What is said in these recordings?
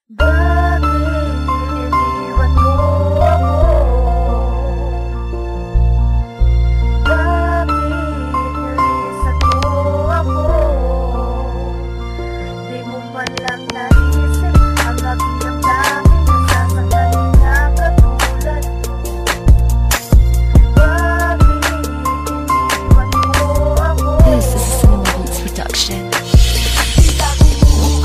Bakit iniwan mo ako? Bakit nilisan mo ako? Di mo man lang naisip ang aking damdamin. Nasasaktan na katulad. Bakit iniwan mo ako? This is a Cinema Beats production.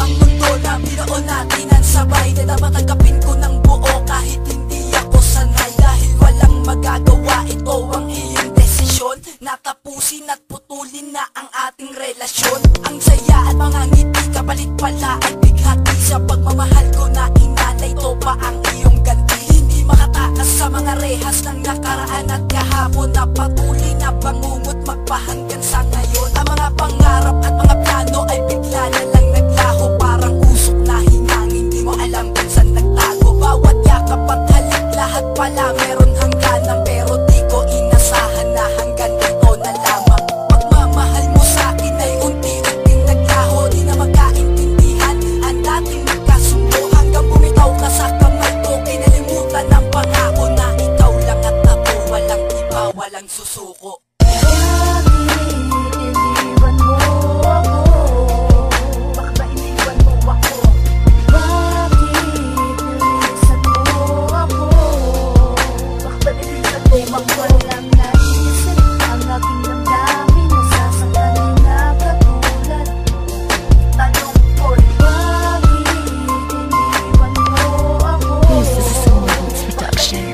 Ang mundo na binoon natin ang sabay na dapat tanggapin ko ng buo kahit hindi ako sanay. Dahil walang magagawa, ito ang iyong desisyon na tapusin at putulin na ang ating relasyon. Ang saya at mga ngiti kapalit pala ay bighati sa pagmamahal ko na inalay. Ito pa ang iyong ganti, hindi makatakas sa mga rehas ng nakaraan at kahapon na patuloy na bangungot magpahanggan sa ngayon. Ang mga pangarap at mga plano ay bigla na lang naglaho, parang usok na hinangin, di mo alam kung saan nagtago. Bawat yakap at halik, lahat pala meron hangganan, pero di ko inasahan na hanggang dito na lamang. Pagmamahal mo sa'kin ay unti-unting naglaho, di na magkaintindihan ang dating magkasundo, hanggang bumitaw ka sa kamay ko. Kinalimutan ang pangako na ikaw lang at ako, walang iba, walang susuko. Bakit iniwan mo ako? Bakit ba iniwan mo ako? Bakit nilisan mo ako? Bakit ba nilisan mo ako? Walang naisip ang aking damdamin. Nasasaktan na katulad. Tanong ko'y bakit iniwan mo ako? This is a Cinema Beats production.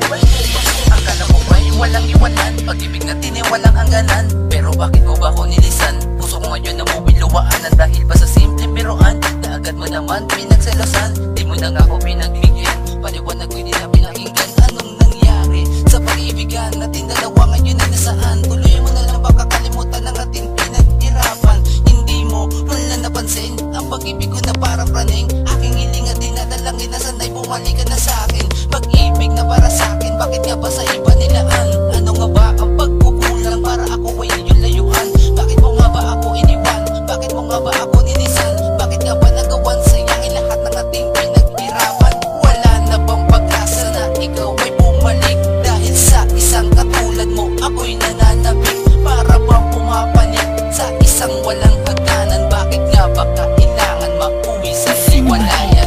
Akala mo ba'y walang iwanan? Pag-ibig na tiniwalang hangganan, pero bakit mo ba ako nilisan? Puso ko ngayon na mobiluwaanan dahil ba sa simple biruan na agad mo naman pinagselosan. Di mo na nga ako pinagbigyan, paliwanag ko'y di na pinakinggan. Anong nangyari sa pag-ibigan natin dalawa ngayon ay nasaan? Tuloy mo na lang baka kalimutan ang ating pinaghirapan. Hindi mo man lang napansin ang pag-ibig ko na parang praning. Aking hiling at dinadalangin na sanay bumalik ka na sa'kin. Pag-ibig na para sa'kin, bakit nga ba sa iba nilaan? Ano nga ba ang pagkukulang para ako ay iyong layuan? Bakit mo nga ba ako iniwan? Bakit mo nga ba ako ninisan? Bakit nga ba nagawan sayangin lahat ng ating pinaghirapan? Wala na bang pag-asa na ikaw ay bumalik? Dahil sa isang katulad mo ako'y nananabik. Para bang pumapanik sa isang walang hagdanan? Bakit nga ba kailangan mauwi sa liwanayan?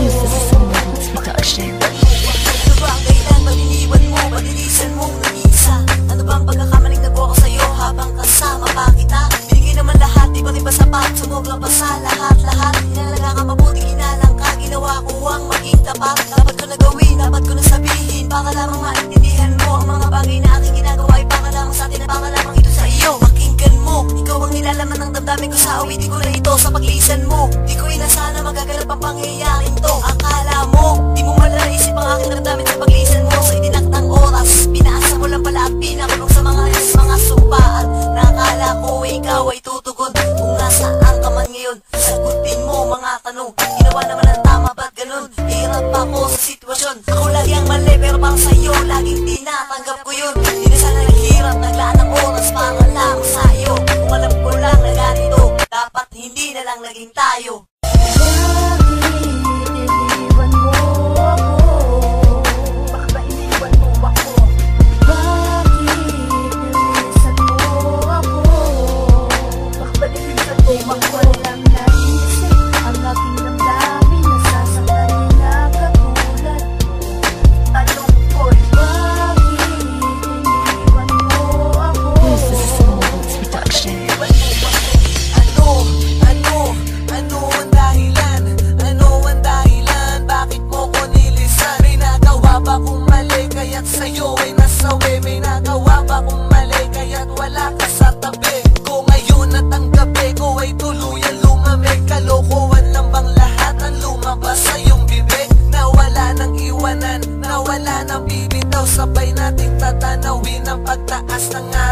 This is a Cinema Beats production. Ano ba ang kailan maliliwan mo? Malilisan mong nag-iisa? Ano ba ang pagkakamaling nagawa ko sa'yo habang kasama pa kita? Binigay naman lahat, di ba sapat? Sumobra pa sa lahat-lahat. Inalaga ka mabuti, ginalang ka. Ginawa ko ang maging tapat. Dapat ko na gawin, dapat ko na sabihin, para lamang maintindihan mo ang mga bagay na aking ginagawa ay para lamang sa atin at para lamang ito sa iyo. Pakinggan mo, ikaw ang nilalaman ng damdamin ko sa awitin ko na ito. Sa paglisan mo, di ko inasahan na magaganap ang pangyayaring to. Akala mo, di mo man naisip ang aking damdamin sa paglisan mo. Sa itinaktang oras, pinaasa mo lang pala at pinakulong sa mga sumpaan. Nakakala ko ikaw ay tutugon. Kung nasaan ka man ngayon, sagutin mo mga tanong. Ginawa naman ang tama, ba't ganun? Hirap ako sa sitwasyon. Ako lagi ang mali, pero parang sa'yo laging tinatanggap ko yun. Di na sana naghirap, naglaan ng oras para lang sa'yo. Kung alam ko lang na ganito, dapat hindi na lang naging tayo. Bakit iniwan mo ako? Bakit ba iniwan mo ako? Bakit nilisan mo ako? Bakit ba nilisan mo ako? Walang naisip ang aking damdamin. Nasasaktan na katulad. Tanong ko'y bakit iniwan mo ako? This is a Cinema Beats production. Ano ang dahilan? Ano ang dahilan? Bakit mo ko nilisan? May nagawa ba kung mali kaya't sa'yo ay nasawi? May nagawa ba kung mali kaya't wala ka sa tabi ko? Ngayon at ang gabi ko ay tuluyan lumamig. Kalokohan lang bang lahat ang lumabas sa iyong bibig? Nawala ng iwanan, nawala ng bibitaw. Sabay nating tatanawin ang pagtaas ng